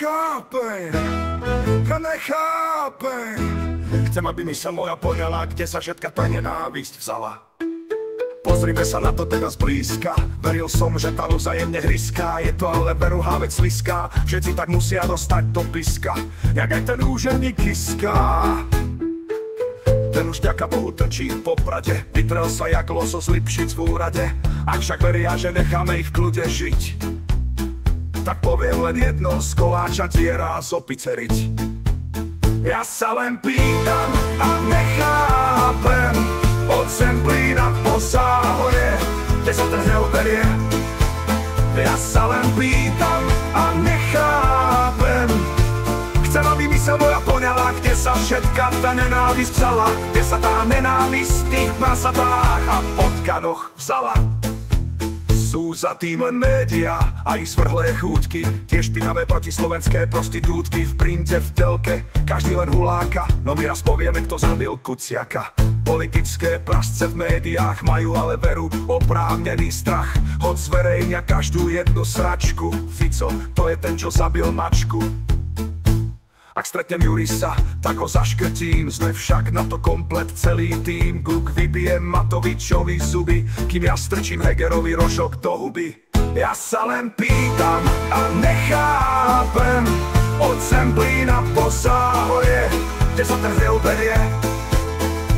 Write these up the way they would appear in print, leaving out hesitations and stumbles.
nechápem, ja nechápem. Chcem, aby mi sa moja poňala, kde sa všetka tá nenávisť vzala. Pozrime sa na to teraz blízka. Veril som, že tá vzájemne hryská. Je to ale veruhá vec sliská. Všetci tak musia dostať do piska, jak aj ten úžerník Kiska. Ten už ďaká Bohu trčí po Prade. Vytrel sa jak losos Lipšic v úrade. Ak však veria, že necháme ich v kľude žiť, tak poviem len jedno, z koláča dziera a z opice riť. Ja sa len pýtam a nechápem, od Zemplína po Záhorie, kde sa ten hnev berie. Ja sa len pýtam a nechápem, chcem, aby mysel moja poňala, kde sa všetka tá nenávisť vzala, kde sa tá nenávisť v tých prasatách a potkanoch vzala. Sú za tým len média a ich svrhlé chúťky, tie špinavé protislovenské prostitútky v printe, v telke, každý len huláka, no my raz povieme, kto zabil Kuciaka. Politické prasce v médiách majú ale veru oprávnený strach, hoď zverejnia každú jednu sračku. Fico, to je ten, čo zabil mačku. Ak stretnem Jurisa, tak ho zaškrtím. Sme však na to komplet celý tým. Gluk vybijem Matovičovi zuby, kým ja strčím Hegerovi rožok do huby. Ja sa len pýtam a nechápem, od Zemplína po Záhorie, kde sa ten hnev berie.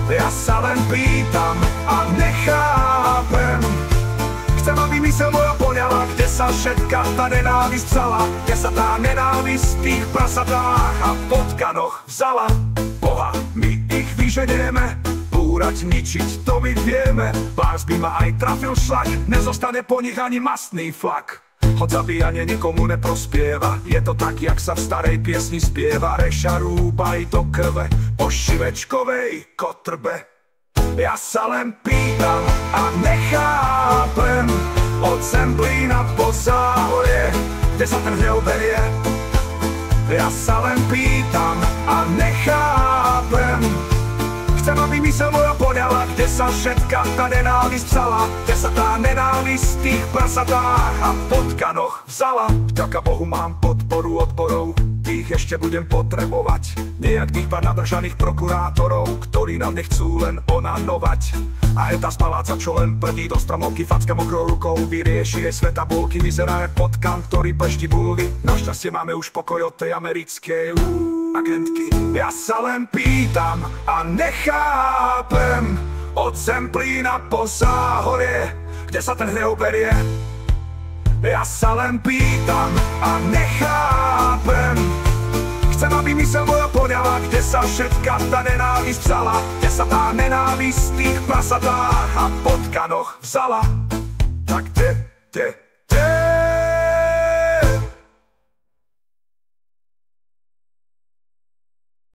Ja sa len pýtam a nechápem, chcem, aby mysel moja poňala, kde sa všetka tá nenávisť vzala, kde sa tá nenávisť v tých prasatách a potkanoch vzala. Boha, my ich vyženieme, búrať, ničiť, to my vieme. Vás by ma aj trafil šlak, nezostane po nich ani mastný flak. Hoď zabíjanie nikomu neprospieva, je to tak, jak sa v starej piesni spieva. Reša rúbaj do krve po šivečkovej kotrbe. Ja sa len pýtam a nechápem, od Zemplína po Záhorie, kde sa ten hnev berie. Ja sa len pýtam a nechápem, chcem, aby mysel moja poňala, kde sa všetka tá nenávisť vzala, kde sa tá nenávisť v tých prasatách a potkanoch vzala. Vďaka Bohu mám podporu odborov, ich ešte budem potrebovať. Nejakých pár nadržaných prokurátorov, ktorí nám nechcú len onanovať. A je tá z paláca, čo len prdí do stromovky, facka mokrou rukou, vyrieši jej sveta bulky. Vyzerá jak potkan, ktorý plešti bulvy. Našťastie máme už pokoj od tej americkej agentky. Ja sa len pýtam a nechápem, od Zemplína po Záhorie, kde sa ten hnev berie. Ja sa len pýtam a nechápem, chcem, aby mysel moja poňala, kde sa všetka tá nenávisť vzala, kde sa tá nenávisť v tých prasatách a potkanoch vzala. Tak kde